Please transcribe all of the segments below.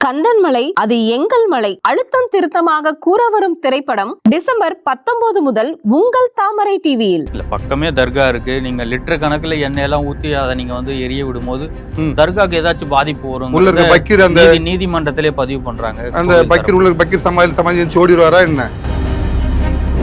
கந்தன் மலை அது எங்கள் மலை அழுத்தம் திருத்தமாக கூற வரும் திரைப்படம் டிசம்பர் 19 முதல் உங்கள் தாமரை டிவியில். இல்ல பக்கமே தர்கா இருக்கு. நீங்க லிட்டர் கணக்குல எண்ணெய் எல்லாம் ஊத்தி அதை நீங்க வந்து எரிய விடும்போது தர்காக்கு ஏதாச்சும் பாதிப்பு வரும். நீதிமன்றத்திலே பதிவு பண்றாங்க. அந்த பக்கீர் உள்ள பக்கீர் சமாதி ஓடிடுவாரா என்ன?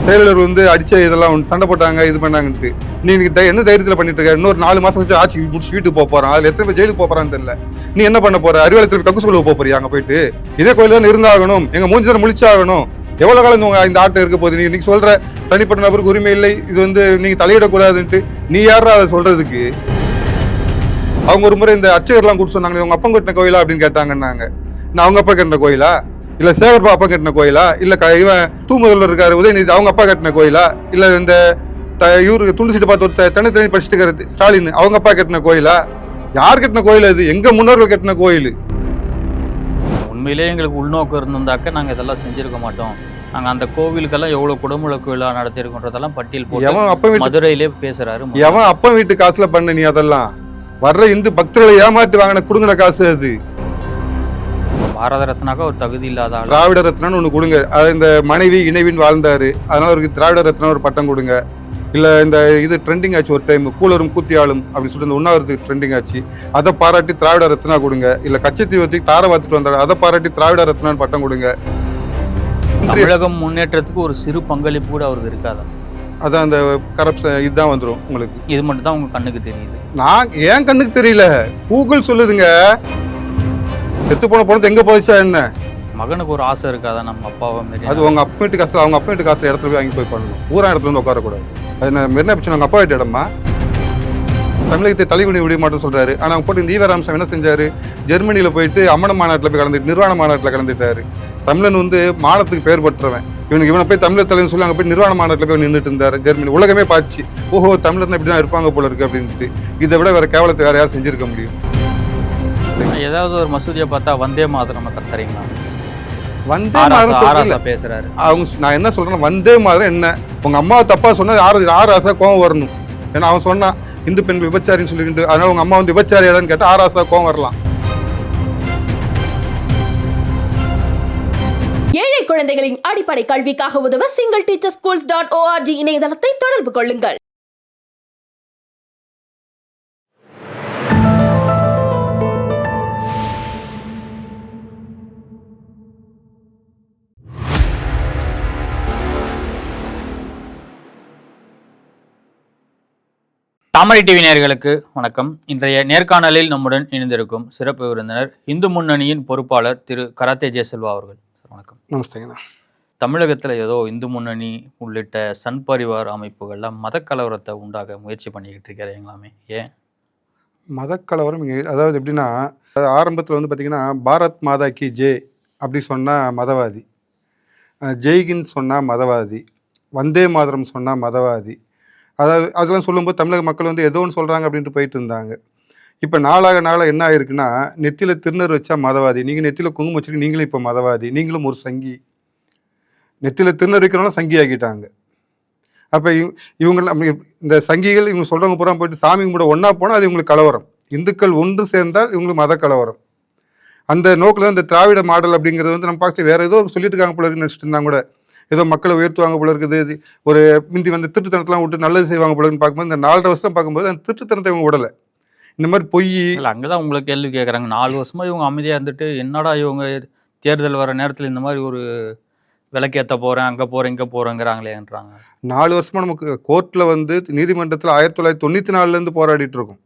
செயலர் வந்து அடிச்ச இதெல்லாம் சண்டை போட்டாங்க, இது பண்ணாங்கன்ட்டு நீ என்ன தைரியத்தில் பண்ணிட்டு இருக்க? இன்னொரு 4 மாசம் வச்சு ஆட்சி முடிச்சு வீட்டுக்கு போறான். அதுல எத்தனை பேர் ஜெயிலுக்கு போறான்னு தெரியல. நீ என்ன பண்ண போற? அறிவாலயத்தில் கக்குசுக்குள்ள போறியா? அங்க போயிட்டு இதே கோயில தான் இருந்தாகணும், எங்க மூஞ்சி தான் முழிச்சாகணும். எவ்வளவு காலம் இந்த ஆட்டம் இருக்க போகுது? நீ இன்னைக்கு சொல்ற தனிப்பட்ட நபருக்கு உரிமை இல்லை, இது வந்து நீங்க தலையிடக்கூடாதுன்ட்டு நீ யாரா அதை சொல்றதுக்கு? அவங்க ஒரு முறை இந்த அர்ச்சகர்லாம் கூப்பிட்டு சொன்னாங்க, உங்க அப்பா கட்டின கோயிலா அப்படின்னு கேட்டாங்கன்னாங்க. நான் அவங்க அப்பா கட்டின கோயிலா, இல்ல சேகர்பா அப்பா கட்டின கோயிலா, இல்ல இவன் தூமுதல்ல இருக்காரு உதயநிதி அவங்க அப்பா கட்டின கோயிலா, இல்ல இந்த இவரு துண்டு சீட்டு பார்த்து ஒரு தனி படிச்சுட்டு இருக்கிறது ஸ்டாலின் அவங்க அப்பா கட்டின கோயிலா? யார் கட்டின கோயில் அது? எங்க முன்னோர்கள் கட்டின கோயில். உண்மையிலேயே எங்களுக்கு உள்நோக்கம் இருந்திருந்தாக்க நாங்க இதெல்லாம் செஞ்சிருக்க மாட்டோம். நாங்க அந்த கோவிலுக்கெல்லாம் எவ்வளவு குடமுழக்கு விழா நடத்திருக்கோன்றதெல்லாம் பட்டியல் போட்டு மதுரையிலே பேசுறாரு. எவன் அப்பா வீட்டு காசுல பண்ண நீ அதெல்லாம்? வர்ற இந்து பக்தர்களை ஏமாற்றி வாங்கின குடுங்கிற காசு அது. பாரத ரத்னாக்கா ஒரு தகுதி இல்லாத திராவிட ரத்னான்னு ஒண்ணு கொடுங்க. அது இந்த மனைவி இணைவின் வாழ்ந்தாரு, அதனால அவருக்கு திராவிட ரத்னா ஒரு பட்டம் கொடுங்க. இல்ல இந்த இது ட்ரெண்டிங் ஆச்சு ஒரு டைம், கூலரும் கூத்தியாளும் அப்படின்னு சொல்லிட்டு இந்த உண்ணாவிரத்து ட்ரெண்டிங் ஆச்சு, அதை பாராட்டி திராவிட ரத்னா கொடுங்க. இல்ல கச்சத்தீவத்துக்கு தார வாத்துட்டு வந்தாரு, அதை பாராட்டி திராவிட ரத்னான்னு பட்டம் கொடுங்க. தமிழகம் முன்னேற்றத்துக்கு ஒரு சிறு பங்களிப்பு கூட அவருக்கு இருக்காதா? அதான் அந்த கரப்ஷன் இதுதான் வந்துடும் உங்களுக்கு. இது மட்டும் தான் உங்க கண்ணுக்கு தெரியுது. நான் ஏன் கண்ணுக்கு தெரியல, கூகுள் சொல்லுதுங்க. செத்து போன பணத்தை எங்க போச்சா என்ன? மகனுக்கு ஒரு ஆசை இருக்காதா நம்ம அப்பாவை மாரி? அது உங்க அப்பா வீட்டு காசுல, அவங்க அப்பா வீட்டு காசுல இடத்துல போய் வாங்கி போய் பண்ணணும். ஊரா இடத்துல வந்து உட்காரக்கூடாது. அது மெரினா பீச் அவங்க அப்பா வீட்டு இடமா? தமிழகத்தை தலைகுனி விட மாட்டோம் சொல்றாரு. ஆனா அவங்க போட்டு ஈவராம்சம் என்ன செஞ்சாரு? ஜெர்மனியில போயிட்டு அம்மன மாநாட்டில் போய் கலந்துட்டு நிர்வாண மாநாட்டில் கலந்துட்டாரு. தமிழன் வந்து மானத்துக்கு பேர் பெற்றவன். இவனை போய் தமிழர் தலைன்னு சொல்லி அங்கே போய் நிர்வாண மாநாட்டில் போய் நின்றுட்டு இருந்தாரு. ஜெர்மனி உலகமே பாச்சு, ஓஹோ தமிழர்னா இப்படிதான் இருப்பாங்க போல இருக்கு அப்படின்ட்டு. இதை விட வேற கேவலத்தை வேற யாரும் செஞ்சிருக்க முடியும்? ஏதாவது ஒரு மசூதியை பார்த்தா வந்தே மாதரம் கத்துறீங்களா? வந்தே மாதரம் பேசுறாரு அவங்க. நான் என்ன சொல்றேன், வந்தே மாதரம் என்ன? உங்க அம்மாவை தப்பா சொன்னா ஆறு ஆசா கோவம் வரணும். ஏன்னா அவன் சொன்னான் இந்து பெண் விபச்சாரின்னு சொல்லிட்டு, அதனால உங்க அம்மா வந்து விபச்சாரியாடான்னு கேட்டா 6 ஆசா கோவம் வரலாம். ஏழை குழந்தைகளின் அடிப்படை கல்விக்காக உதவ singleteacherschools.org இணையதளத்தை தொடர்பு கொள்ளுங்கள். தாமரை டிவி நேயர்களுக்கு வணக்கம். இன்றைய நேர்காணலில் நம்முடன் இணைந்திருக்கும் சிறப்பு விருந்தினர் இந்து முன்னணியின் பொறுப்பாளர் திரு கராத்தே ஜெயசெல்வா அவர்கள். வணக்கம். நமஸ்தேங்கண்ணா. தமிழகத்தில் ஏதோ இந்து முன்னணி உள்ளிட்ட சன் பரிவார் அமைப்புகள்லாம் மதக்கலவரத்தை உண்டாக முயற்சி பண்ணிக்கிட்டு இருக்கிறீங்களாமே, ஏன்? மதக்கலவரம் அதாவது எப்படின்னா, ஆரம்பத்தில் வந்து பார்த்தீங்கன்னா பாரத் மாதா கி ஜெய் அப்படி சொன்னால் மதவாதி, ஜெய்கின்னு சொன்னால் மதவாதி, வந்தே மாதரம் சொன்னால் மதவாதி. அதாவது அதெல்லாம் சொல்லும்போது தமிழக மக்கள் வந்து ஏதோ ஒன்று சொல்கிறாங்க அப்படின்ட்டு போயிட்டு இருந்தாங்க. இப்போ நாளாக என்ன ஆகிருக்குன்னா, நெத்தியில் திருநர் வச்சா மதவாதி, நீங்கள் நெத்தியில் குங்குமம் வச்சுட்டு நீங்களும் இப்போ மதவாதி, நீங்களும் ஒரு சங்கி. நெத்தியில் திருநர் வைக்கிறவங்களும் சங்கி ஆக்கிட்டாங்க. அப்போ இவங்க இந்த சங்கிகள் இவங்க சொல்கிறவங்க பூரா போயிட்டு சாமி கூட ஒன்றா போனால் அது இவங்களுக்கு கலவரம். இந்துக்கள் ஒன்று சேர்ந்தால் இவங்களுக்கு மத கலவரம். அந்த நோக்கில் இந்த திராவிட மாடல் அப்படிங்கிறது வந்து நம்ம பார்த்து வேறு ஏதோ சொல்லிட்டு இருக்காங்க போல இருக்குன்னு நினச்சிட்டு இருந்தாங்க கூட. ஏதோ மக்களை உயர்த்துவாங்க போல இருக்குது, ஒரு முந்தி வந்து திருட்டுத்தனத்தெல்லாம் விட்டு நல்லது செய்வாங்க போல இருக்குன்னு பார்க்கும்போது இந்த 4.5 வருஷம் பார்க்கும்போது அந்த திருட்டுத்தனத்தை இவங்க விடலை. இந்த மாதிரி பொய் அங்கதான் உங்களுக்கு கேள்வி கேட்குறாங்க. 4 வருஷமா இவங்க அமைதியாக இருந்துட்டு என்னடா இவங்க தேர்தல் வர நேரத்தில் இந்த மாதிரி ஒரு விளக்கேற்ற போகிறேன் அங்கே போகிறேன் இங்கே போகிறேங்கிறாங்களேன்றாங்க. 4 வருஷமா நமக்கு கோர்ட்டில் வந்து நீதிமன்றத்தில் 1994 போராடிட்டு இருக்கோம்.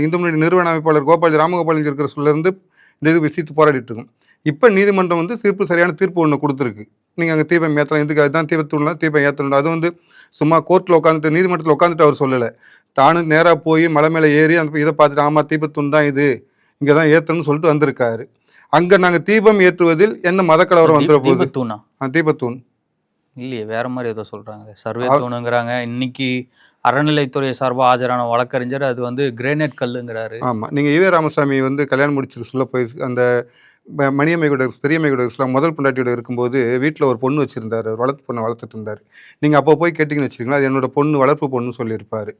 இந்து முன்னணி நிறுவன அமைப்பாளர் கோபாலஜி ராமகோபாலஜி இருக்கிற சொல்லிருந்து இந்த இது விஷயத்து போராடிட்டு இருக்கோம். இப்போ நீதிமன்றம் வந்து சரியான தீர்ப்பு ஒன்று கொடுத்துருக்கு. நீங்கள் அங்கே தீபம் ஏற்றலாம், இதுக்கு அதுதான் தீபத்தூள்லாம் தீபம் ஏற்றணும். அது வந்து சும்மா கோர்ட்டில் உட்காந்துட்டு நீதிமன்றத்தில் உட்காந்துட்டு அவர் சொல்லலை, தானும் நேராக போய் மலை மேலே ஏறி அந்த இதை பார்த்துட்டு ஆமாம் தீபத்தூண் தான் இது, இங்கே தான் ஏற்றணும்னு சொல்லிட்டு வந்திருக்காரு. அங்கே நாங்கள் தீபம் ஏற்றுவதில் என்ன மதக்கலவரம் வந்துட போகுது? தீபத்தூண் இல்லையே, வேற மாதிரி ஏதோ சொல்கிறாங்க, சர்வே தூணுங்கிறாங்க. இன்னைக்கு அறநிலைத்துறை சார்பாக ஆஜரான வழக்கறிஞர் அது வந்து கிரேனைட் கல்லுங்கிறாரு. ஆமாம், நீங்கள் ஈவே ராமசாமி வந்து கல்யாணம் முடிச்சிட்டு சொல்ல போய் அந்த மணியம்மை கூட பெரியம்மை கூட இருக்கலாம் முதல் பொண்டாட்டியோட இருக்கும்போது வீட்டில் ஒரு பொண்ணு வச்சுருந்தார், வளர்ப்பு பொண்ணை வளர்த்துட்டு இருந்தார். நீங்கள் அப்போ போய் கேட்டிங்கன்னு வச்சுக்கோங்களேன், அது என்னோட பொண்ணு வளர்ப்பு பொண்ணு சொல்லியிருப்பார்.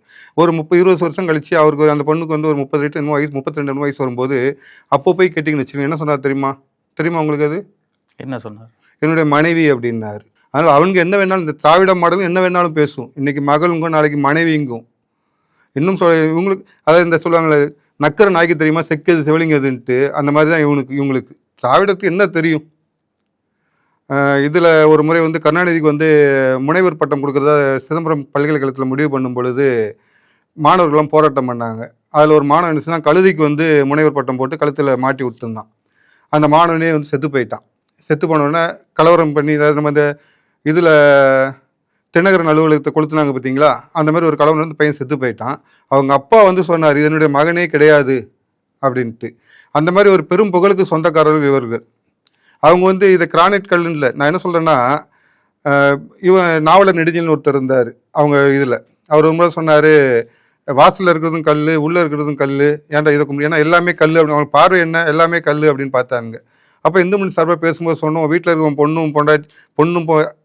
ஒரு 30-20 வருஷம் கழிச்சு அவருக்கு அந்த பொண்ணுக்கு வந்து ஒரு 30 வயசு 32 வயசு வரும்போது அப்போ போய் கேட்டிங்கன்னு வச்சுக்கோங்க, என்ன சொன்னார் தெரியுமா உங்களுக்கு? அது என்ன சொன்னார்? என்னுடைய மனைவி அப்படின்னாரு. அதனால் அவங்க என்ன வேணாலும் இந்த திராவிட மாடலும் என்ன வேணாலும் பேசும். இன்றைக்கி மகளுங்கும் நாளைக்கு மனைவிங்கும் இன்னும் இவங்களுக்கு அதாவது இந்த சொல்லுவாங்களே நக்கர நாய்க்கு தெரியுமா செக்கது செவிலிங்கதுன்ட்டு, அந்த மாதிரி தான் இவங்களுக்கு திராவிடத்துக்கு என்ன தெரியும். இதில் ஒரு முறை வந்து கருணாநிதிக்கு வந்து முனைவர் பட்டம் கொடுக்குறதா சிதம்பரம் பல்கலைக்கழகத்தில் முடிவு பண்ணும் பொழுது மாணவர்கள்லாம் போராட்டம் பண்ணாங்க. அதில் ஒரு மாணவன் என்ன சொன்னால், கழுதிக்கு வந்து முனைவர் பட்டம் போட்டு கழுத்தில் மாட்டி விட்டுருந்தான். அந்த மாணவனே வந்து செத்து போயிட்டான். செத்து போனோடனே கலவரம் பண்ணி, அதாவது நம்ம இந்த இதில் தினகரன் அலுவலகத்தை கொளுத்துனாங்க பார்த்தீங்களா, அந்த மாதிரி ஒரு கலவரம் வந்து பையன் செத்து போயிட்டான். அவங்க அப்பா வந்து சொன்னார், இது என்னுடைய மகனே கிடையாது அப்படின்ட்டு. அந்த மாதிரி ஒரு பெரும் புகழுக்கு சொந்தக்காரர்கள் இவர்கள். அவங்க வந்து இதை கிரானைட் கல்லுன்னு இல்லை, நான் என்ன சொல்கிறேன்னா, இவன் நாவலர் நெடுஞ்சல்னு ஒருத்தர் இருந்தார் அவங்க இதில். அவர் ஒரு முறை சொன்னார், வாசலில் இருக்கிறதும் கல், உள்ளே இருக்கிறதும் கல், ஏன்டா இதை கும்பிடு, ஏன்னா எல்லாமே கல் அப்படின்னு. அவங்க பார்வை என்ன, எல்லாமே கல் அப்படின்னு பார்த்தாங்க. அப்போ இந்து மணி சார்பாக பேசும்போது சொன்னோம், வீட்டில் இருக்க பொண்ணும்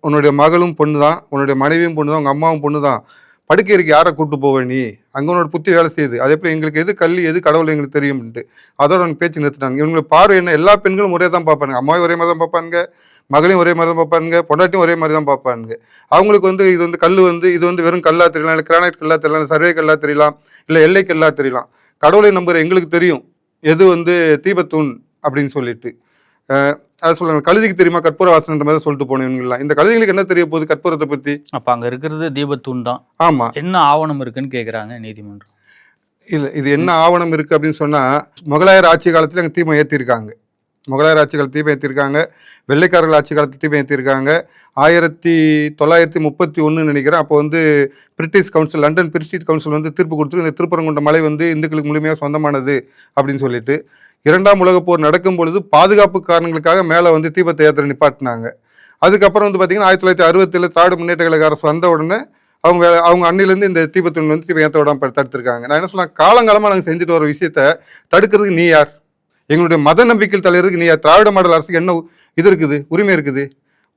உன்னுடைய மகளும் பொண்ணு தான், உன்னுடைய மனைவியும் பொண்ணு தான், உங்கள் அம்மாவும் பொண்ணு தான். படுக்கைக்கு யாரை கூப்பிட்டு போவ நீ, அங்கே உன்னோட புத்தி வேலை செய்யுது. அதே போல் எங்களுக்கு எது கல் எது கடவுள் எங்களுக்கு தெரியும்ட்டு அதோட அவங்க பேச்சு நிறுத்தினாங்க. இவங்களுக்கு பார்வை என்ன, எல்லா பெண்களும் ஒரே தான் பார்ப்பாங்க, அம்மாவும் ஒரே மாதிரி தான் பார்ப்பாங்க, மகளையும் ஒரே மாதிரி தான் பார்ப்பாங்க, பொண்டாட்டியும் ஒரே மாதிரி தான் பார்ப்பாங்க. அவங்களுக்கு வந்து இது வந்து கல் வந்து இது வந்து வெறும் கல்லாக தெரியலாம், இல்லை கிரானைட் கல்லாக தெரியலாம், சர்வே கல்லாக தெரியலாம், இல்லை எல்லை கல்லாக தெரியலாம். கடவுளை நம்புகிற எங்களுக்கு தெரியும் எது வந்து தீபத்தூண் அப்படின்னு சொல்லிட்டு. அதை சொல்லுவாங்க, கழுதிக்கு தெரியுமா கற்பூர வாசனைன்ற மாதிரி சொல்லிட்டு போனீங்களா. இந்த கழுதிகளுக்கு என்ன தெரிய போகுது கற்பூரத்தை பற்றி? அப்போ அங்கே இருக்கிறது தீபத்தூண் தான். ஆமாம், என்ன ஆவணம் இருக்குன்னு கேட்குறாங்க நீதிமன்றம். இல்லை, இது என்ன ஆவணம் இருக்குது அப்படின்னு சொன்னால், முகலாயர் ஆட்சி காலத்தில் அங்கே தீபம் ஏற்றிருக்காங்க. முகலாயர் ஆட்சி காலத்தில் தீபம் ஏற்றிருக்காங்க, வெள்ளைக்காரர்கள் ஆட்சி காலத்தில் தீபம் ஏற்றிருக்காங்க. 1931 நினைக்கிறேன். அப்போ வந்து British council, London British council வந்து தீர்ப்பு கொடுத்து இந்த திருப்பரங்குன்ற மலை வந்து இந்துக்களுக்கு முழுமையாக சொந்தமானது அப்படின்னு சொல்லிட்டு, 2ஆம் உலகப் போர் நடக்கும் பொழுது பாதுகாப்பு காரணங்களுக்காக மேலே வந்து தீபத்தை ஏற்ற நிப்பாட்டினாங்க. அதுக்கப்புறம் வந்து பார்த்திங்கன்னா 1967 திராவிட முன்னேற்ற கழக அரசு வந்த உடனே அவங்க அன்னிலேருந்து இந்த தீபத்தூண் வந்து தீபம் ஏற்ற விடாமல் தடுத்திருக்காங்க. நான் என்ன சொன்னேன், காலங்காலமாக நாங்கள் செஞ்சுட்டு வர விஷயத்தை தடுக்கிறதுக்கு நீ யார்? எங்களுடைய மத நம்பிக்கையில் தலையிறதுக்கு நீ யார்? திராவிட மாடல் அரசுக்கு என்ன இது இருக்குது, உரிமை இருக்குது?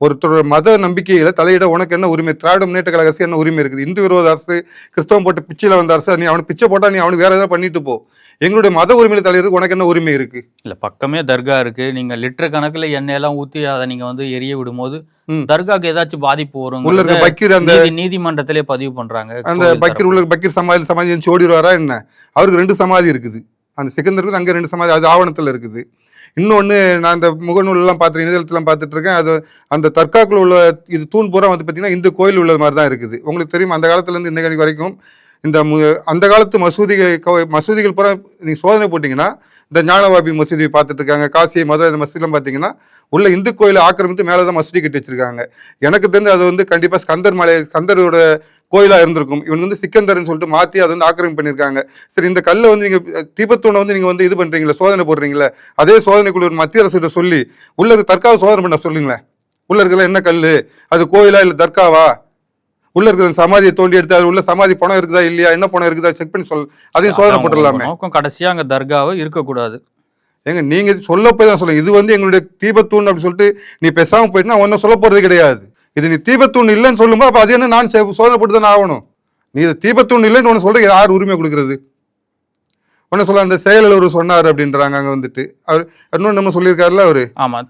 ஒருத்தரோட மத நம்பிக்கையில் தலையிட உனக்கு என்ன உரிமை? திராவிட முன்னேற்ற கழக அரசு என்ன உரிமை இருக்குது? இந்து விரோத அரசு, கிறிஸ்தவம் போட்டு பிச்சையில் வந்த அரசு, நீ அவனுக்கு பிச்சை போட்டால் நீ அவனுக்கு வேறு ஏதாவது பண்ணிட்டு போ. எங்களுடைய மத உரிமையில் தலையிறதுக்கு உனக்கு என்ன உரிமை இருக்குது? இல்லை, பக்கமே தர்கா இருக்குது, நீங்கள் லிட்டர் கணக்கில் எண்ணெயெல்லாம் ஊற்றி அதை நீங்கள் வந்து எரிய விடும்போது தர்காக்கு ஏதாச்சும் பாதிப்பு வரும். உள்ள இருக்க பக்கீர் அந்த நீதிமன்றத்திலே பதிவு பண்ணுறாங்க. அந்த பக்கீர் உள்ள பக்கீர் சமாதி ஓடிடுவாரா என்ன? அவருக்கு 2 சமாதி இருக்குது. அந்த சிக்கந்தருக்கு அங்கே 2 சமாதி, அது ஆவணத்தில் இருக்குது. இன்னொன்று, நான் இந்த முகநூலெலாம் பார்த்துட்டு இணையதளத்துலாம் பார்த்துட்டு இருக்கேன். அது அந்த தர்காக்குள்ள உள்ள இது தூண் பூரா வந்து பார்த்திங்கன்னா இந்த கோயில் உள்ள மாதிரி தான் இருக்குது. உங்களுக்கு தெரியும், அந்த காலத்துலேருந்து இந்த கணிக்கு வரைக்கும் இந்த அந்த காலத்து மசூதிகள் பூரா நீங்கள் சோதனை போட்டிங்கன்னா, இந்த ஞானவாபி மசூதியை பார்த்துட்டு இருக்காங்க, காசி மதுரை இந்த மசூதிலாம் பார்த்தீங்கன்னா உள்ள இந்து கோயிலை ஆக்கிரமித்து மேலே தான் மசூதி கட்டி வச்சுருக்காங்க. எனக்கு தெரிஞ்சு அது வந்து கண்டிப்பாக ஸ்கந்தரோட கோயிலாக இருந்திருக்கும். இவங்க வந்து சிக்கந்தர்னு சொல்லிட்டு மாற்றி அதை வந்து ஆக்கிரமிப்பு பண்ணியிருக்காங்க. சரி, இந்த கல்லை வந்து நீங்கள் தீபத்தூணை வந்து நீங்கள் வந்து இது பண்ணுறீங்களா, சோதனை போடுறீங்களே, அதே சோதனைக்குள்ள ஒரு மத்திய அரசு சொல்லி உள்ள இருக்க தர்காவை சோதனை பண்ண சொல்லுங்களேன். உள்ள இருக்கிற என்ன கல், அது கோயிலா இல்லை தர்காவா? உள்ள இருக்கிற சமாதியை தோண்டி எடுத்து அது உள்ள சமாதி பணம் இருக்குதா இல்லையா, என்ன பணம் இருக்குதா செக் பண்ணி அதையும் சோதனை போட்டுடலாமே. கடைசியாக அங்கே தர்காவை இருக்கக்கூடாது. ஏங்க, நீங்கள் சொல்ல போய் தான் சொல்லுங்க, இது வந்து எங்களுடைய தீபத்தூண் அப்படின்னு சொல்லிட்டு நீ பேசாமல் போயிட்டுனா ஒன்றும் சொல்ல போகிறது கிடையாது. இது நீ தீபத்தூண் இல்லைன்னு சொல்லும்போது அப்போ அது என்ன நான் சோதனை போட்டு தானே ஆகணும். நீ இது தீபத்தூண் இல்லைன்னு ஒன்று சொல்கிற, யார் உரிமை கொடுக்குறது? ஒன்று சொல்ல அந்த செயலில் ஒரு சொன்னார் அப்படின்றாங்க. அங்கே வந்துட்டு அவர் இன்னொன்று நம்ம சொல்லியிருக்காருல அவர். ஆமாம்,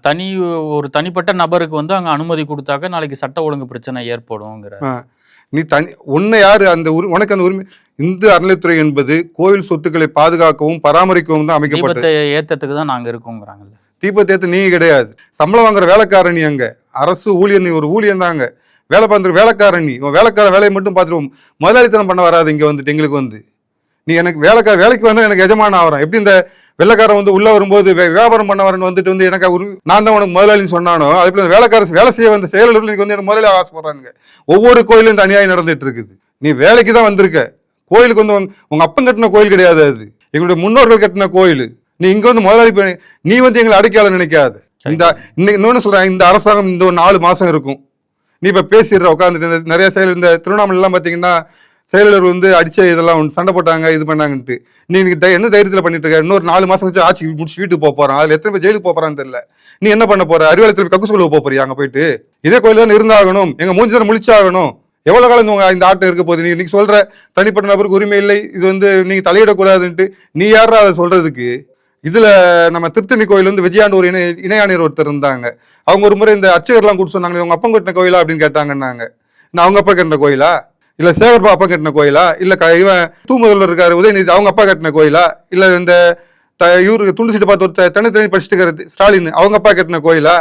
ஒரு தனிப்பட்ட நபருக்கு வந்து அங்கே அனுமதி கொடுத்தாக்க நாளைக்கு சட்ட ஒழுங்கு பிரச்சனை ஏற்படும்ங்கிற. நீ உன்னை யார் அந்த உனக்கு அந்த உரிமை? இந்து அறநிலைத்துறை என்பது கோவில் சொத்துக்களை பாதுகாக்கவும் பராமரிக்கவும் தான் அமைக்கப்பட்டது. ஏற்றத்துக்கு தான் நாங்கள் இருக்கோங்கிறாங்கல்ல. தீபத்தை ஏற்ற நீங்க கிடையாது. சம்பளம் வாங்குற வேலைக்காரன் நீ, அங்கே அரசு ஊழியர், நீ ஒரு ஊழியர் தாங்க, வேலை பார்த்துற வேலைக்காரன் நீ. வேலைக்கார வேலையை மட்டும் பார்த்துருவோம், முதலாளித்தனம் பண்ண வராது. இங்கே வந்துட்டு எங்களுக்கு வந்து நீ எனக்கு வேலைக்கு வந்தால் எனக்கு எஜமான ஆகிறேன். எப்படி இந்த வெள்ளைக்காரன் வந்து உள்ளே வரும்போது வியாபாரம் பண்ண வரேன்னு வந்துட்டு வந்து எனக்கு நான் தான் உனக்கு முதலாளின்னு சொன்னானோ, அதுபோல் வேலைக்காரர் வேலை செய்ய வந்த செயலர்கள் இன்னைக்கு வந்து எனக்கு முதலாளி ஆசைப்படுறாங்க. ஒவ்வொரு கோயிலும் இந்த அநியாயம் நடந்துட்டு இருக்குது. நீ வேலைக்கு தான் வந்திருக்க, கோயிலுக்கு வந்து உங்க அப்பன் கட்டின கோயில் கிடையாது, அது எங்களுடைய முன்னோர்கள் கட்டின கோயில். நீ இங்க வந்து முதலாளி நீ வந்து எங்களை அடைக்கால நினைக்காது. இந்த இன்னொன்னு சொல்றேன், இந்த அரசாங்கம் இந்த ஒரு 4 மாசம் இருக்கும். நீ இப்ப பேசிடுற உட்காந்துட்டு நிறைய செயல் இந்த திருவண்ணாமலை எல்லாம் பாத்தீங்கன்னா செயலாளர் வந்து அடிச்ச இதெல்லாம் சண்டை போட்டாங்க இது பண்ணாங்கன்ட்டு நீ என்ன தைரியத்தில் பண்ணிட்டு இருக்க? இன்னொரு 4 மாசம் வச்சு ஆட்சி முடிச்சு வீட்டுக்கு போக போறான். அதுல எத்தனை பேர் ஜெயிலுக்கு போக போறான்னு தெரியல. நீ என்ன பண்ண போற? அறிவாலயத்தில் கக்கு சொல்ல போக போறியா? அங்க போயிட்டு இதே கோயில் தான் இருந்தாகணும், எங்க மூஞ்சி தான் முழிச்சாகணும். எவ்வளவு காலம் இந்த ஆட்டம் இருக்க போகுது? நீ இன்னைக்கு சொல்ற தனிப்பட்ட நபருக்கு உரிமை இல்லை, இது வந்து நீங்க தலையிடக்கூடாதுன்ட்டு நீ யாரா அதை சொல்றதுக்கு? இதுல நம்ம திருத்தணி கோயில் வந்து விஜயாண்டு ஒரு இணையாணியர் ஒருத்தர் இருந்தாங்க. அவங்க ஒரு முறை இந்த அர்ச்சகர்லாம் கூட்டு சொன்னாங்க, உங்க அப்பா கட்டின கோயிலா அப்படின்னு கேட்டாங்கன்னாங்க. நான் அவங்க அப்பா கட்டின கோயிலா, இல்ல சேகர்பா அப்பா கட்டின கோயிலா, இல்ல இவன் தூமுதல்வர் இருக்காரு உதயநிதி அவங்க அப்பா கட்டின கோயிலா, இல்ல இந்த இவருக்கு துண்டு சீட்டு பார்த்து ஒரு தனி படிச்சுட்டு இருக்கிறது ஸ்டாலின் அவங்க அப்பா கட்டின கோயிலா?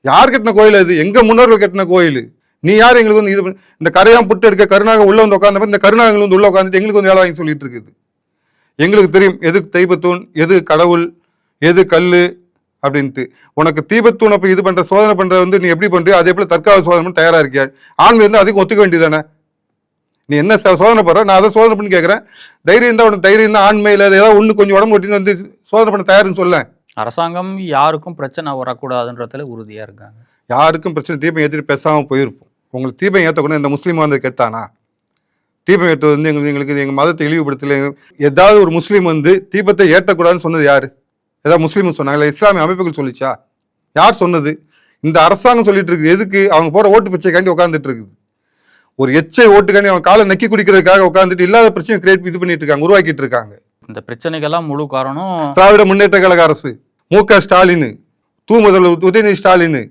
யார் கட்டின கோயில் அது? எங்க முன்னோர்கள் கட்டின கோயில். நீ யார் எங்களுக்கு வந்து இது இந்த கரையாம் புட்டு எடுக்க கருணாக உள்ள வந்து உட்காந்த மாதிரி இந்த கருணாகங்கள் வந்து உள்ள உட்காந்துட்டு எங்களுக்கு வந்து வேலை வாங்கி சொல்லிட்டு இருக்குது. எங்களுக்கு தெரியும் எது தெய்வத்தூண், எது கடவுள், எது கல்லு அப்படின்ட்டு. உனக்கு தீபத்தூணை போய் இது பண்ற சோதனை பண்ற வந்து நீ எப்படி பண்றியோ அதே போல தற்கால சோதனை பண்ணி தயாரா இருக்கியா? ஆண்மை வந்து அதுக்கு ஒத்துக்க வேண்டியதானே? நீ என்ன சோதனை பண்ற? நான் அதை சோதனை பண்ணி கேட்கறேன். தைரியம் தான் உனக்கு, தைரியம் தான் ஆண்மையில ஏதாவது ஒண்ணு கொஞ்சம் உடம்பு ஒட்டின்னு வந்து சோதனை பண்ண தயாருன்னு சொல்ல. அரசாங்கம் யாருக்கும் பிரச்சனை வரக்கூடாதுன்றதுல உறுதியா இருக்காங்க. யாருக்கும் பிரச்சனை தீபம் ஏற்றிட்டு பேசாம போயிருப்போம். உங்களுக்கு தீபம் ஏற்றக்கூட இந்த முஸ்லீம் வந்து கேட்டானா? தீபம் ஏற்றது வந்து எங்களுக்கு எங்கள் மதத்தை இழிவுபடுத்தல. ஏதாவது ஒரு முஸ்லீம் வந்து தீபத்தை ஏற்றக்கூடாதுன்னு சொன்னது யாரு? ஏதாவது முஸ்லீம் சொன்னாங்களா? இஸ்லாமிய அமைப்புகள் சொல்லிச்சா? யார் சொன்னது? இந்த அரசாங்கம் சொல்லிட்டு இருக்குது. எதுக்கு? அவங்க போற ஓட்டு பிச்சைக்காண்டி உட்காந்துட்டு இருக்குது. ஒரு எச்சை ஓட்டுக்காண்டி அவங்க காலை நக்கி குடிக்கிறதுக்காக உட்காந்துட்டு இல்லாத பிரச்சனை கிரியேட் இது பண்ணிட்டு இருக்காங்க, உருவாக்கிட்டு இருக்காங்க. இந்த பிரச்சனைக்கெல்லாம் முழு காரணம் திராவிட முன்னேற்ற கழக அரசு, மு.க. ஸ்டாலின், முதல்வர் உதயநிதி ஸ்டாலின்.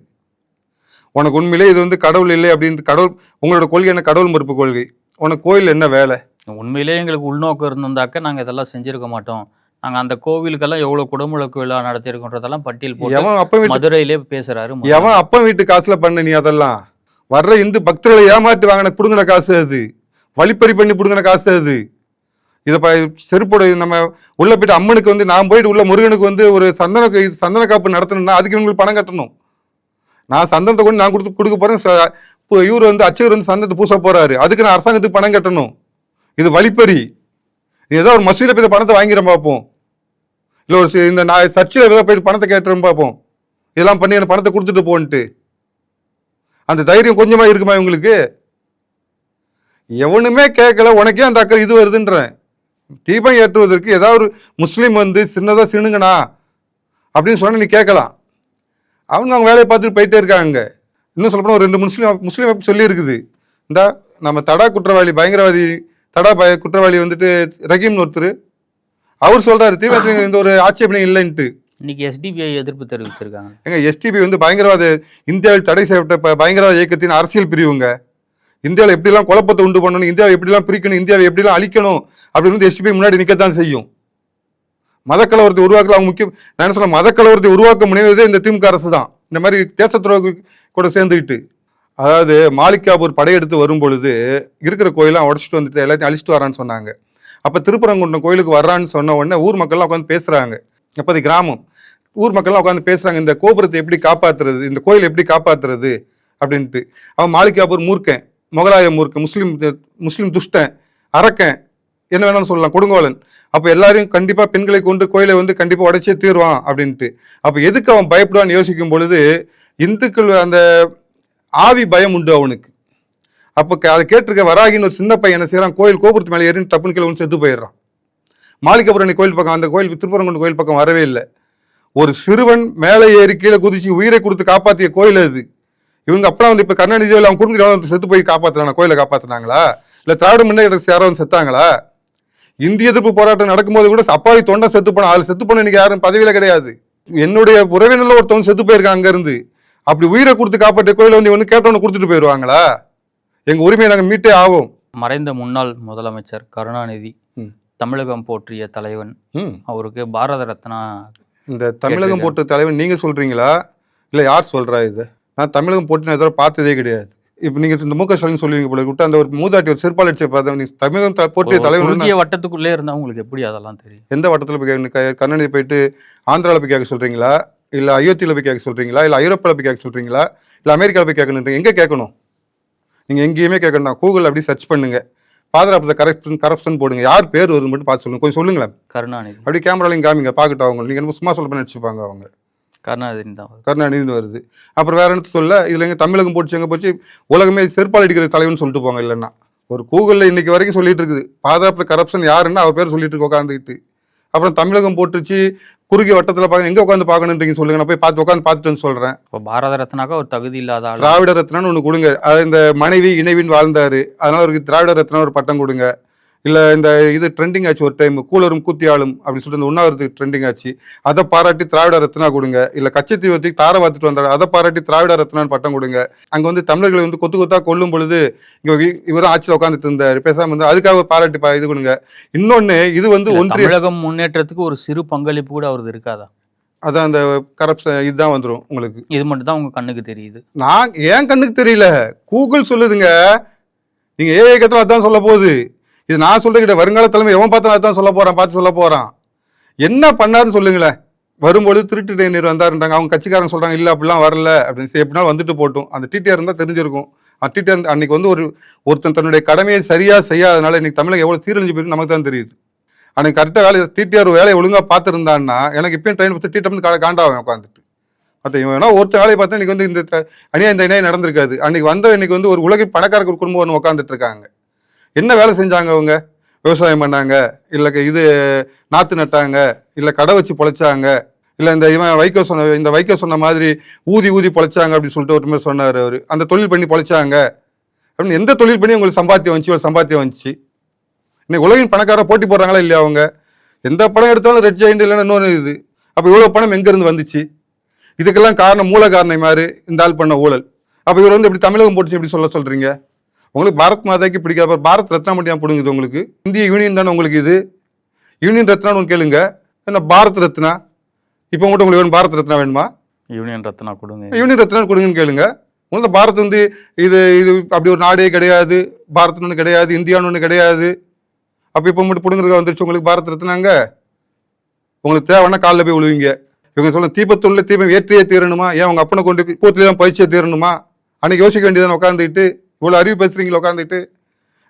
உனக்கு உண்மையிலே இது வந்து கடவுள் இல்லை அப்படின்ட்டு கடவுள் உங்களோட கொள்கை என்ன? கடவுள் மறுப்பு கொள்கை. உனக்கு கோயில் என்ன வேலை? உண்மையிலேயே எங்களுக்கு உள்நோக்கம் இருந்திருந்தாக்க நாங்கள் இதெல்லாம் செஞ்சிருக்க மாட்டோம். நாங்கள் அந்த கோவிலுக்கெல்லாம் எவ்வளோ குடமுழக்கு விழா நடத்திருக்கோன்றதெல்லாம் பட்டியல் போட்டு மதுரையிலே பேசுறாரு. எவன் அப்பா வீட்டு காசுல பண்ண நீ? அதெல்லாம் வர்ற இந்து பக்தர்களை ஏமாற்றி வாங்கின புடுங்கின காசு அது, வழிப்பறி பண்ணி புடுங்கின காசு அது. இதை செருப்போட நம்ம உள்ள போயிட்டு அம்மனுக்கு வந்து நான் போயிட்டு உள்ள முருகனுக்கு வந்து ஒரு சந்தன காப்பு நடத்தணும்னா அதுக்கு இவங்களுக்கு பணம் கட்டணும். நான் சந்தனத்தை கொண்டு நான் கொடுக்க போறேன். இவர் வந்து அச்சகர் வந்து சந்தனத்தை பூச போறாரு, அதுக்கு நான் அரசாங்கத்துக்கு பணம் கட்டணும். இது வழிப்பறி. ஏதோ ஒரு மசூதியில் போய் பணத்தை வாங்கிட பார்ப்போம், இல்லை ஒரு இந்த நான் சர்ச்சில் ஏதோ போயிட்டு பணத்தை கேட்டுறோம் பார்ப்போம். இதெல்லாம் பண்ணி அந்த பணத்தை கொடுத்துட்டு போன்ட்டு அந்த தைரியம் கொஞ்சமா இருக்குமா இவங்களுக்கு? எவனுமே கேட்கல. உனக்கே அந்த அக்கறை இது வருதுன்றேன். தீபம் ஏற்றுவதற்கு ஏதாவது ஒரு முஸ்லீம் வந்து சின்னதாக சிணுங்கண்ணா அப்படின்னு சொன்ன நீ கேட்கலாம். அவங்க வேலையை பார்த்துட்டு போயிட்டே இருக்காங்க. இன்னும் சொல்லப்போனால் ஒரு 2 முஸ்லீம் சொல்லி இருக்குது. இந்த நம்ம தடா குற்றவாளி பயங்கரவாதி குற்றவாளி வந்துட்டு ரஹீம்னு ஒருத்தர் அவர் சொல்றாரு தீவிர இந்த ஒரு ஆட்சேபனை இல்லைன்ட்டு. இன்னைக்கு எஸ்டிபிஐ எதிர்ப்பு தெரிவிச்சிருக்காங்க. எங்க எஸ்டிபி வந்து பயங்கரவாத இந்தியாவில் தடை செய்யப்பட்ட பயங்கரவாத இயக்கத்தின் அரசியல் பிரிவுங்க. இந்தியாவில் எப்படிலாம் குழப்பத்தை உண்டு பண்ணணும், இந்தியாவை எப்படிலாம் பிரிக்கணும், இந்தியாவை எப்படிலாம் அழிக்கணும் அப்படின்னு எஸ்டிபி முன்னாடி நிற்கத்தான் செய்யும். மதக்கலவரத்தை உருவாக்கல அவங்க முக்கியம். நான் என்ன சொல்ல, மதக்கலவரத்தை உருவாக்க முனைவதே இந்த திமுக அரசு தான். இந்த மாதிரி தேச துரோக கூட சேர்ந்துக்கிட்டு, அதாவது மாலிகாபூர் படையெடுத்து வரும் பொழுது இருக்கிற கோயிலாம் உடச்சிட்டு வந்துட்டு எல்லாத்தையும் அழிச்சிட்டு வரான்னு சொன்னாங்க. அப்போ திருப்பரங்குன்றம் கோயிலுக்கு வர்றான்னு சொன்ன உடனே ஊர் மக்கள்லாம் உட்காந்து பேசுறாங்க. அப்போ அது கிராமம், ஊர் மக்கள்லாம் உட்காந்து பேசுறாங்க, இந்த கோபுரத்தை எப்படி காப்பாற்றுறது, இந்த கோயில் எப்படி காப்பாற்றுறது அப்படின்ட்டு. அவன் மாலிகாபூர் மூர்க்கன், முகலாய மூர்க்கன், முஸ்லீம் துஷ்டன், அரக்கன், என்ன வேணாலும் சொல்லலாம், கொடுங்கோலன். அப்போ எல்லாரையும் கண்டிப்பாக பெண்களை கொண்டு கோயிலை வந்து கண்டிப்பாக உடைச்சே தீர்வான் அப்படின்ட்டு. அப்போ எதுக்கு அவன் பயப்படுவான்னு யோசிக்கும் பொழுது இந்துக்கள் அந்த ஆவி பயம் உண்டு அவனுக்கு. அப்போ அதை கேட்டிருக்க வராகின்னு ஒரு சின்ன பையன் என்ன செய்யறான், கோயில் கோபுரத்து மேலே ஏறின்னு டப்புன்னு கீழே ஒன்று செத்து போயிடுறான். மாலிகாபுரம் கோயில் பக்கம், அந்த கோயில் திருப்பரங்குன்றம் கோயில் பக்கம் வரவே இல்லை. ஒரு சிறுவன் மேலே ஏறி கீழே குதிச்சு உயிரை கொடுத்து காப்பாற்றிய கோயில் அது. இவங்க அப்புறம் வந்து இப்போ கருணாநிதியில் அவங்க குடும்பத்தில் செத்து போய் காப்பாற்றுறாங்க, கோயிலை காப்பாற்றினாங்களா? இல்லை திராவிட முன்னேற்ற யாரும் செத்தாங்களா? இந்திய எதிர்ப்பு போராட்டம் நடக்கும்போது கூட அப்பாவி தொண்டை செத்து போன ஆள் செத்து போன இன்னைக்கு யாரும் பதவியில கிடையாது. என்னுடைய உறவினர்ல ஒருத்தவங்க செத்து போயிருக்காங்க அங்க இருந்து. அப்படி உயிரை கொடுத்து காப்பாற்ற கோயில வந்து இவனு கேட்டவனு கொடுத்துட்டு போயிடுவாங்களா? எங்க உரிமையை நாங்கள் மீட்டே ஆகும். மறைந்த முன்னாள் முதலமைச்சர் கருணாநிதி தமிழகம் போற்றிய தலைவன், அவருக்கு பாரத ரத்னா. இந்த தமிழகம் போற்ற தலைவன் நீங்க சொல்றீங்களா இல்ல யார் சொல்றா? இது நான் தமிழகம் போட்டு நான் இதோட பார்த்ததே கிடையாது. இப்போ நீங்க இந்த மு.க. ஸ்டாலின் சொல்லுவீங்க போல விட்டு அந்த ஒரு மூதாட்டி ஒரு செருப்பால் அடிச்ச பார்த்தா தமிழகம் போற்றிய தலைவன் வட்டத்துக்குள்ளே இருந்தா உங்களுக்கு எப்படி அதெல்லாம் தெரியும்? எந்த வட்டத்தில் போய் கருணாநிதி போயிட்டு ஆந்திராவில் போய் கேட்க சொல்றீங்களா, இல்ல அயோத்தியில போய் கேட்க சொல்றீங்களா, இல்ல ஐரோப்பாவில் போய் கேட்க சொல்றீங்களா, இல்ல அமெரிக்காவில் போய் கேட்கணும்? எங்க கேட்கணும்? நீங்க எங்கேயுமே கேட்கணும். கூகுள் அப்படி சர்ச் பண்ணுங்க, ஃபாதர் ஆஃப் த கரப்ஷன் போடுங்க, யார் பேர் வருது மட்டும் பார்த்து சொல்லுங்க. கொஞ்சம் சொல்லுங்களேன். கருணாநிதி அப்படி கேமராலையும் காமிங்க பார்க்கட்டும். அவங்க நீங்க என்ன சும்மா சொல்ல பண்ணி வச்சுப்பாங்க. அவங்க கருணாநிதி வருது. அப்புறம் வேற என்ன சொல்ல, இதுல எங்க தமிழகம் போச்சு எங்க போச்சு, உலகமே செருப்பால் அடிக்கிற தலைவன் சொல்லிட்டு போங்க. இல்லைன்னா ஒரு கூகுளில் இன்னைக்கு வரைக்கும் சொல்லிட்டு இருக்குது பாதுகாப்பு கரப்ஷன் யாருன்னு அவர் பேர் சொல்லிட்டு இருக்கு உட்காந்துக்கிட்டு. அப்புறம் தமிழகம் போட்டுச்சு குறுகிய வட்டத்தில் பார்க்க எங்கே உட்காந்து பார்க்கணுன்றீங்க சொல்லுங்க, நான் போய் பார்த்து உட்காந்து பார்த்துட்டு சொல்கிறேன். இப்போ பாரத ரத்னாக்கா ஒரு தகுதி இல்லாத ஆள். திராவிட ரத்னான்னு ஒன்று கொடுங்க. அது இந்த மனைவி இணைவின்னு வாழ்ந்தாரு, அதனால அவருக்கு திராவிட ரத்னா ஒரு பட்டம் கொடுங்க. இல்லை இந்த இது ட்ரெண்டிங் ஆச்சு ஒரு டைம், கூலரும் கூத்தியாளும் அப்படின்னு சொல்லிட்டு இந்த உண்ணாவிரது ட்ரெண்டிங் ஆச்சு, அதை பாராட்டி திராவிட ரத்னா கொடுங்க. இல்லை கச்சத்தீவத்துக்கு தார பார்த்துட்டு வந்தாரு, அதை பாராட்டி திராவிட ரத்னான்னு பட்டம் கொடுங்க. அங்கே வந்து தமிழர்களை வந்து கொத்து கொத்தா கொல்லும் பொழுது இங்கே இவரும் ஆட்சியில் உட்காந்துட்டு இருந்தார், பேசாமல் இருந்தார், அதுக்காக ஒரு பாராட்டி இது கொடுங்க. இன்னொன்று இது வந்து ஒன்றிய தமிழகம் முன்னேற்றத்துக்கு ஒரு சிறு பங்களிப்பு கூட அவரது இருக்காதா? அதான் அந்த கரப்ஷன் இதுதான் வந்துடும் உங்களுக்கு. இது மட்டும் தான் உங்க கண்ணுக்கு தெரியுது. நான் ஏன் கண்ணுக்கு தெரியல, கூகுள் சொல்லுதுங்க. நீங்கள் ஏஐ கேட்டாலும் அதான் சொல்ல போகுது. இது நான் சொல்றேன், வருங்கால தலைமை எவன் பார்த்தாலும் அதான் சொல்ல போறான், பார்த்து சொல்ல போறான். என்ன பண்ணாருன்னு சொல்லுங்களேன். வரும்போது திருட்டு நீர் வந்தாருன்றாங்க, அவங்க கட்சிக்காரங்க சொல்றாங்க இல்லை அப்படிலாம் வரல அப்படின்னு. எப்படினாலும் வந்துட்டு போட்டும், அந்த டிடிஆர் இருந்தால் தெரிஞ்சிருக்கும். டிடிஆர் அன்னைக்கு வந்து ஒருத்தன் தன்னுடைய கடமையை சரியா செய்யாதனால இன்னைக்கு தமிழகம் எவ்வளவு சீரழிஞ்சு போயிருக்கு நமக்கு தான் தெரியுது. அன்னைக்கு கரெக்டாக வேலை டிடிஆர் வேலையை ஒழுங்காக பார்த்துருந்தான்னா எனக்கு இப்பயும் ட்ரெயின் பற்றி டிடிஆர் காண்டாவேன் உட்காந்துட்டு. மற்ற இவன் வேணா ஒருத்தர் வேலையை பார்த்தா இன்னைக்கு வந்து இந்த அநியாயம் நடந்திருக்காது. அன்னைக்கு வந்த இன்னைக்கு வந்து ஒரு உலக பணக்கார குடும்பம் ஒன்று உட்காந்துட்டு இருக்காங்க. என்ன வேலை செஞ்சாங்க அவங்க? விவசாயம் பண்ணாங்க, இல்லை இது நாற்று நட்டாங்க, இல்லை கடை வச்சு பொழைச்சாங்க, இல்லை இந்த இவன் வைகோ சொன்ன மாதிரி ஊதி பொழைச்சாங்க அப்படின்னு சொல்லிட்டு ஒரு மாதிரி சொன்னார் அவர். அந்த தொழில் பண்ணி பொழைச்சாங்க அப்படின்னு எந்த தொழில் பண்ணி உங்களுக்கு சம்பாத்தியம் வந்துச்சு? இன்னைக்கு உலகின் பணக்கார போட்டி போடுறாங்களா இல்லையா? அவங்க எந்த படம் எடுத்தாலும் ரெட் ஜெயிண்ட் இல்லைன்னா இன்னொன்று இது. அப்போ இவ்வளோ பணம் எங்கேருந்து வந்துச்சு? இதுக்கெல்லாம் காரணம் மூல காரணம் மாதிரி இந்த ஆள் பண்ண ஊழல். அப்போ இவர் வந்து எப்படி தமிழகம் போட்டுச்சு எப்படி சொல்கிறீங்க? உங்களுக்கு பாரத் மாதாக்கு பிடிக்காத பாரத் ரத்னா மட்டும் பிடுங்குது உங்களுக்கு? இந்திய யூனியன் தானே உங்களுக்கு இது. யூனியன் ரத்னான்னு ஒன்று கேளுங்க, என்ன பாரத் ரத்னா. இப்போ மட்டும் உங்களுக்கு வேணும் பாரத் ரத்னா வேணுமா? யூனியன் ரத்னா கொடுங்க, யூனியன் ரத்னா கொடுங்கன்னு கேளுங்க. உங்களுக்கு பாரத் வந்து இது அப்படி ஒரு நாடே கிடையாது, பாரத்னு ஒன்று கிடையாது, இந்தியான்னு ஒன்று கிடையாது. அப்போ இப்போ மட்டும் பிடுங்குறதுக்கு வந்துருச்சு உங்களுக்கு பாரத் ரத்னாங்க. உங்களுக்கு தேவைன்னா காலில் போய் விழுவீங்க. இவங்க சொல்ல தீபத்துள்ள தீபம் ஏற்றியே தீரணுமா? ஏன் உங்கள் அப்பனை கொண்டு கூத்துல தான் பயிற்சியே தீரணுமா? அன்னைக்கு யோசிக்க வேண்டியதானே உட்காந்துக்கிட்டு. இவ்வளோ அறிவு பேசுறீங்களா உட்காந்துட்டு?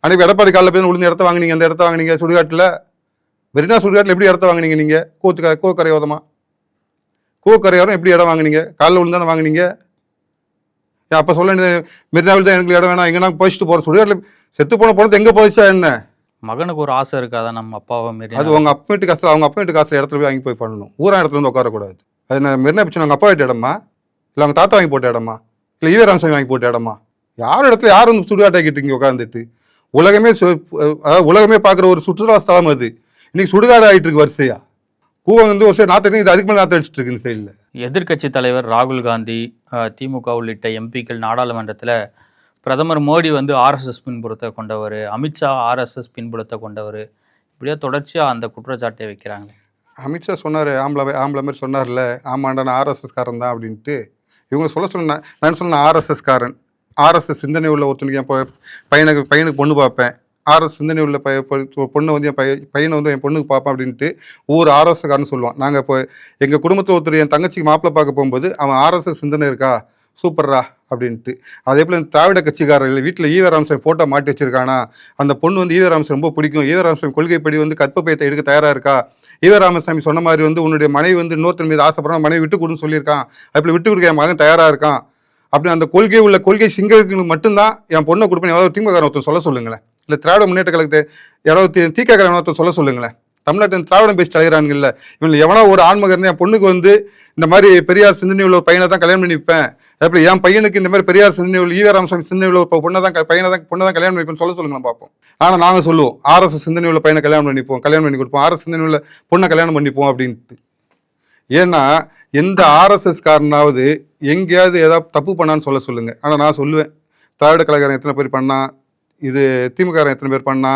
அன்னைக்கு எடப்பாடி காலில் போய் விழுந்து இடத்த வாங்கினீங்க, அந்த இடத்த வாங்கினீங்க சுடுகாட்டில். வெறினா சுடுகாட்டில் எப்படி இடத்த வாங்கினீங்க நீங்கள்? கோக்கரையோரமா கோக்கரையோரம் எப்படி இடம் வாங்கினீங்க? காலில் விழுந்தானே வாங்கினீங்க. அப்போ சொல்ல மெரினாவில் தான் எனக்கு இடம் வேணாம், எங்கன்னா போயிட்டு போகிற சுடுகாட்டில் செத்து போன போனது எங்கே போயிடுச்சா என்ன? மகனுக்கு ஒரு ஆசை இருக்காதா நம்ம அப்பாவை மாரி? அது உங்கள் அப்பா வீட்டு காசு, அவங்க அப்பா வீட்டு காசுல இடத்துல போய் வாங்கி போய் பண்ணணும். ஊரா இடத்துல வந்து உட்காரக்கூடாது. அது நான் மெரினா பிடிச்சா அவங்க அப்பா வீட்டு இடமா, இல்லை அவங்க தாத்தா வாங்கி போட்ட இடமா, இல்லை ஈவே ராமசாமி வாங்கி போட்ட இடமா? யார் இடத்துல யார் வந்து சுடுகாட்டாக்கிட்டு இங்கே உட்காந்துட்டு? உலகமே பார்க்குற ஒரு சுற்றுலா ஸ்தலம் அது. இன்னைக்கு சுடுகாடு ஆகிட்டு இருக்கு வரிசையா. கூவம் வந்து ஒரு சைடு நாற்று, இது அதுக்கு மேலே நாற்று அடிச்சுட்டு இருக்கு இந்த சைடில். எதிர்க்கட்சி தலைவர் ராகுல் காந்தி, திமுக உள்ளிட்ட எம்பிக்கள் நாடாளுமன்றத்தில் பிரதமர் மோடி வந்து ஆர்எஸ்எஸ் பின்புலத்தை கொண்டவர், அமித்ஷா ஆர்எஸ்எஸ் பின்புலத்தை கொண்டவர், இப்படியே தொடர்ச்சியாக அந்த குற்றச்சாட்டை வைக்கிறாங்க. அமித்ஷா சொன்னார், ஆம்பளை மாதிரி சொன்னார்ல, ஆமாண்டா நான் ஆர்எஸ்எஸ் காரன் தான் அப்படின்ட்டு. இவங்க சொன்னேன், நான் சொன்னேன் ஆர்எஸ்எஸ் காரன். ஆர்எஸ்எஸ் சிந்தனை உள்ள ஒருத்தனுக்கு என் பையனுக்கு பொண்ணு பார்ப்பேன், ஆர்எஸ் சிந்தனை உள்ள பொண்ணை வந்து என் பையனை வந்து என் பொண்ணுக்கு பார்ப்பேன் அப்படின்ட்டு ஒவ்வொரு ஆர்எஸ் காரன்னு சொல்லுவான். நாங்கள் இப்போ எங்கள் குடும்பத்தில் ஒருத்தர் என் தங்கச்சிக்கு மாப்பிள்ளை பார்க்க போகும்போது அவன் ஆர்எஸ்எஸ் சிந்தனை இருக்கா, சூப்பர்ரா அப்படின்ட்டு. அதே போல் இந்த திராவிட கட்சிக்காரர்கள் வீட்டில் ஈவே ராமசாமி போட்டோ மாட்டி வச்சிருக்கானா, அந்த பொண்ணு வந்து ஈவே ராமசாமி ரொம்ப பிடிக்கும், ஈவே ராமசாமி கொள்கைப்படி வந்து கற்பப்பையத்தை எடுக்க தயாராக இருக்கா, ஈவே ராமசாமி சொன்ன மாதிரி வந்து உன்னுடைய மனைவி வந்து இன்னொருத்தர் மீது ஆசைப்படுறான், மனைவி விட்டு கொடுன்னு சொல்லியிருக்கான், அப்படி விட்டு கொடுக்க என் மகன் தயாராக இருக்கான் அப்படி அந்த கொள்கை சிங்களுக்கு மட்டும்தான் என் பொண்ணை கொடுப்பேன். எவ்வளோ திமுக ஒருத்தர் சொல்ல சொல்லுங்களேன், இல்லை திராவிட முன்னேற்ற கழகத்தை எவ்வளோ திமுக ஒருத்தர் சொல்ல சொல்லுங்களேன். தமிழ்நாட்டின் திராவிடம் பேசி தலைகிறான்ல, இவங்க எவனோ ஒரு ஆண்மகன் இருந்து என் பொண்ணுக்கு வந்து இந்த மாதிரி பெரியார் சிந்தனை உள்ள ஒரு பையனை தான் கல்யாணம் பண்ணி வைப்பேன், அப்படி என் பையனுக்கு இந்த மாதிரி பெரியார் சிந்தனை உள்ள ஈவே ராமசாமி சிந்தனை உள்ள ஒரு பொண்ணை தான் கல்யாணம் பண்ணிப்பேன் சொல்ல சொல்லுங்களேன் பார்ப்போம். ஆனால் நாங்கள் சொல்லுவோம் ஆர்எஸ் சிந்தனை உள்ள பையனை கல்யாணம் பண்ணி கொடுப்போம், ஆர்எஸ் சிந்தனை உள்ள பொண்ணை கல்யாணம் பண்ணிப்போம் அப்படின்ட்டு. ஏன்னா எந்த ஆர்எஸ்எஸ் காரனாவது எங்கேயாவது ஏதாவது தப்பு பண்ணான்னு சொல்ல சொல்லுங்க. ஆனால் நான் சொல்லுவேன், திராவிட கழகம் எத்தனை பேர் பண்ணா, இது திமுக எத்தனை பேர் பண்ணா,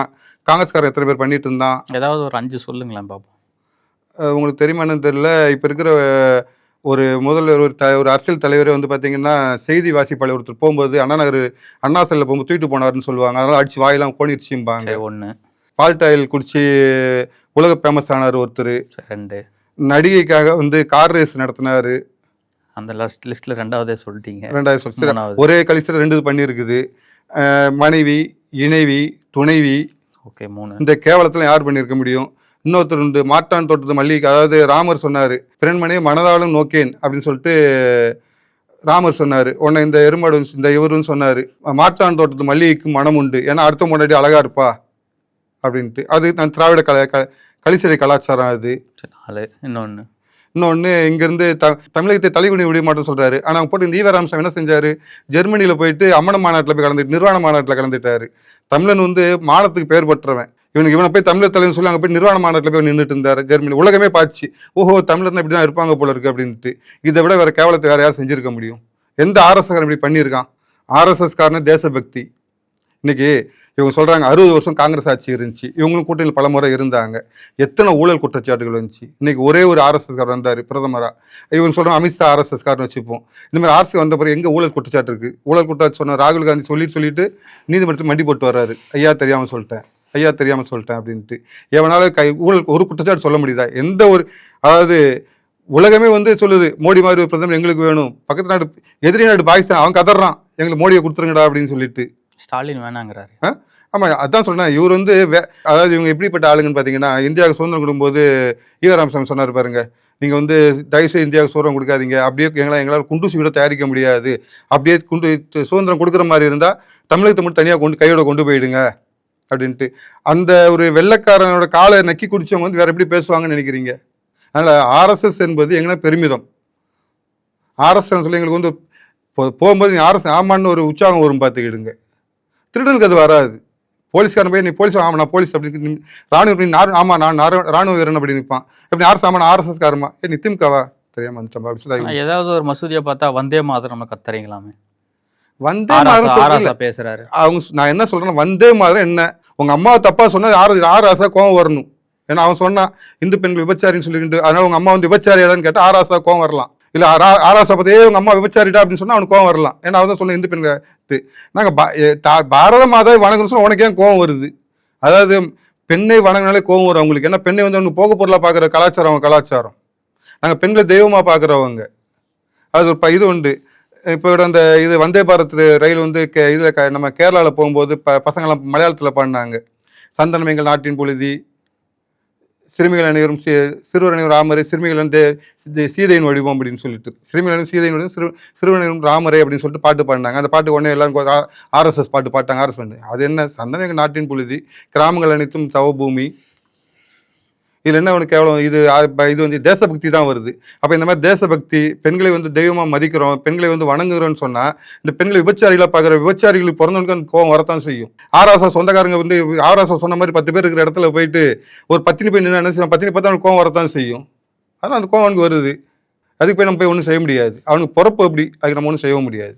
காங்கிரஸ்காரன் எத்தனை பேர் பண்ணிட்டு இருந்தான், ஏதாவது ஒரு 5 சொல்லுங்களேன் பார்ப்போம். உங்களுக்கு தெரியுமான்னு தெரியல. இப்போ இருக்கிற ஒரு முதல்வர் ஒரு அரசியல் தலைவரே வந்து பார்த்தீங்கன்னா செய்தி வாசிப்பாளர் ஒருத்தர் போகும்போது அண்ணா செல்ல போகும்போது தூக்கிட்டு போனாருன்னு சொல்லுவாங்க. அதனால அடிச்சு வாயெல்லாம் கோணிடுச்சும்பாங்க. 1 பால்டாயில் குடிச்சு உலக ஃபேமஸ் ஆனார் ஒருத்தர். 2 நடிகைக்காக வந்து கார் ரேஸ் நடத்தினாரு. அந்த லிஸ்ட்ல 2வதே சொல்லிட்டீங்க. 2வது சொல்லி ஒரே கலிஸ்டில் 2 பண்ணியிருக்குது. மனைவி, இணைவி, துணைவி. ஓகே 3. இந்த கேவலத்தில் யார் பண்ணியிருக்க முடியும்? இன்னொருத்தர் உண்டு, மாட்டான் தோட்டத்து மல்லிகை. அதாவது ராமர் சொன்னார், பிறன்மனையை மனதாலும் நோக்கேன் அப்படின்னு சொல்லிட்டு ராமர் சொன்னார், உன்னை இந்த எருமாடு இந்த இவருன்னு சொன்னார், மாற்றான் தோட்டத்து மல்லிகைக்கு மனம் உண்டு, ஏன்னா அடுத்த முன்னாடி அழகா இருப்பா அப்படின்ட்டு. அது நான் திராவிட கலிசடை கலாச்சாரம். அது இன்னொன்று இங்கேருந்து தமிழகத்தை தலைகுனி விட மாட்டோம்னு சொல்கிறாரு. ஆனால் அவங்க போட்டு இந்த ஈவராம்சம் என்ன செஞ்சார், ஜெர்மனியில் போயிட்டு அம்மன மாநாட்டில் போய் கலந்துட்டு நிர்வாண மாநாட்டில் கலந்துட்டாரு. தமிழன் வந்து மானத்துக்கு பெயர் பெற்றவன், இவனை போய் தமிழர் தலைன்னு சொல்லி அங்கே போய் நிர்வாண மாநாட்டில் போய் நின்றுட்டு இருந்தார். ஜெர்மனி உலகமே பாய்ச்சி, ஓஹோ தமிழர்னா இப்படி தான் இருப்பாங்க போல இருக்கு அப்படின்ட்டு. இதை விட வேறு கேவலத்தை வேறு யாரும் செஞ்சுருக்க முடியும்? எந்த ஆர்எஸ்எஸ் இப்படி பண்ணியிருக்கான்? ஆர்எஸ்எஸ் காரன தேசபக்தி. இன்னைக்கு இவங்க சொல்கிறாங்க 60 வருஷம் காங்கிரஸ் ஆட்சி இருந்துச்சு, இவங்களும் கூட்டணியில் பல முறை இருந்தாங்க, எத்தனை ஊழல் குற்றச்சாட்டுகள் வந்துச்சு. இன்னைக்கு ஒரே ஒரு ஆர்எஸ்எஸ்கார் வந்தார் பிரதமராக. இவங்க சொல்கிறோம் அமித்ஷா ஆர்எஸ்எஸ்காரன்னு வச்சுப்போம். இந்த மாதிரி ஆர்எஸ் வந்த பிறகு எங்கே ஊழல் குற்றச்சாட்டு இருக்குது? ஊழல் குற்றச்சாட்டு சொன்ன ராகுல் காந்தி சொல்லிட்டு நீதிமன்றத்தில் மண்டி போட்டு வர்றாரு, ஐயா தெரியாமல் சொல்லிட்டேன் அப்படின்ட்டு. எவனால ஊழல் ஒரு குற்றச்சாட்டு சொல்ல முடியுதா? எந்த ஒரு, அதாவது உலகமே வந்து சொல்லுது மோடி மாதிரி ஒரு பிரதமர் எங்களுக்கு வேணும், பக்கத்து நாடு எதிரி நாடு பாகிஸ்தான் அவன் கதறான் எங்களுக்கு மோடியை கொடுத்துருங்கடா அப்படின்னு சொல்லிட்டு. ஸ்டாலின் வேணாங்கிறாரு. ஆமாம், அதான் சொல்கிறேன். இவர் வந்து அதாவது இவங்க எப்படிப்பட்ட ஆளுங்கன்னு பார்த்தீங்கன்னா, இந்தியாவுக்கு சுதந்திரம் கொடுக்கும்போது ஈவராம்சாமி சொன்னார் பாருங்க, நீங்கள் வந்து தயவுசெய்து இந்தியாவுக்கு சுதந்திரம் கொடுக்காதீங்க, அப்படியே எங்களால் குண்டூசி விட தயாரிக்க முடியாது, அப்படியே சுதந்திரம் கொடுக்குற மாதிரி இருந்தால் தமிழகத்தை மட்டும் தனியாக கையோட கொண்டு போயிடுங்க அப்படின்ட்டு. அந்த ஒரு வெள்ளைக்காரனோட காலை நக்கி குடிச்சவங்க வந்து வேறு எப்படி பேசுவாங்கன்னு நினைக்கிறீங்க? அதனால் ஆர்எஸ்எஸ் என்பது எங்கன்னா பெருமிதம். ஆர்எஸ்எஸ் சொல்லி எங்களுக்கு வந்து போகும்போது ஆர்எஸ் ஆமான்னு ஒரு உற்சாகம் வரும் பார்த்துக்கிடுங்க. திருடனுக்கு அது வராது. போலீஸ்காரன் போய் நீ போலீஸ், ஆமாம் நான் போலீஸ் அப்படி, ராணுவ ஆமாம் நான் ராணுவ வீரன் அப்படி நிற்பான். எப்படி ஆர்எஸ்எஸ் காரமா நீ திமுகவா தெரியாம வந்துட்டோம். ஏதாவது ஒரு மசூதியை பார்த்தா வந்தே மாதம் நம்ம கத்துறீங்களாமே, வந்தே மாதம் பேசுறாரு அவங்க. நான் என்ன சொல்றேன், வந்தே மாதம் என்ன, உங்க அம்மாவை தப்பா சொன்னா ஆராசா கோவம் வரணும். ஏன்னா அவன் சொன்னா இந்து பெண்கள் விபச்சாரின்னு சொல்லிட்டு, அதனால உங்க அம்மா வந்து விபச்சாரியாடான்னு கேட்டா ஆராசா கோவம் வரலாம். இல்லை ஆராசா பற்றியே உங்கள் அம்மா விபச்சாரிட்டா அப்படின்னு சொன்னால் அவனுக்கு கோவம் வரலாம். ஏன்னா அவன் தான் சொன்ன இந்து பெண்கள். நாங்கள் பாரத மாதாவை வணங்கணும்னு சொன்னால் உனக்கு ஏன் கோவம் வருது? அதாவது பெண்ணை வணங்கினாலே கோவம் வரும் அவங்களுக்கு. ஏன்னா பெண்ணை வந்து அவனுக்கு போக பொருளாக பார்க்குற கலாச்சாரம் அவங்க கலாச்சாரம். நாங்கள் பெண்களை தெய்வமாக பார்க்குறவங்க. அது ஒரு இது உண்டு. இப்போ அந்த இது வந்தே பாரத் ரயில் வந்து இதில் நம்ம கேரளாவில் போகும்போது பசங்களாம் மலையாளத்தில் பாடினாங்க, சந்தனம் எங்கள் நாட்டின் பொழுதி, சிறுமிகள் அனைவரும் சிறுவர் அனைவரும் ராமரே, சிறுமிகள் வந்து சீதையின் வடிவம் அப்படின்னு சொல்லிட்டு, சிறுமிகள் சீதையின் வடிவம் சிறுவனையும் ராமரே அப்படின்னு சொல்லிட்டு பாட்டு பாடினாங்க. அந்த பாட்டு உடனே எல்லாரும் ஆர்எஸ்எஸ் பாட்டு பாட்டாங்க. ஆர்எஸ் பண்ணு அது என்ன, சந்தனம் எங்கள் நாட்டின் பொழுதி, கிராமங்கள் அனைத்தும் தவபூமி, இதில் என்ன உனக்கு எவ்வளோ இது வந்து தேசபக்தி தான் வருது. அப்போ இந்த மாதிரி தேசபக்தி, பெண்களை வந்து தெய்வமாக மதிக்கிறோம், பெண்களை வந்து வணங்குறோன்னு சொன்னால், இந்த பெண்களை விபச்சாரிகளாக பார்க்குற விபச்சாரிகளுக்கு பிறந்தவனுக்கு அந்த கோவம் வரத்தான் செய்யும். ஆர்எஸ்எஸ் சொந்தக்காரங்க வந்து ஆர்எஸ்எஸ் சொன்ன மாதிரி 10 பேர் இருக்கிற இடத்துல போயிட்டு ஒரு பத்தினி போய் நின்று நினைச்சு பத்தினி பார்த்தா அவனுக்கு கோவம் வரத்தான் செய்யும். அதனால் அந்த கோவம் அவனுக்கு வருது. அதுக்கு போய் நம்ம போய் ஒன்றும் செய்ய முடியாது. அவனுக்கு பிறப்பு அப்படி, அதுக்கு நம்ம ஒன்றும் செய்ய முடியாது.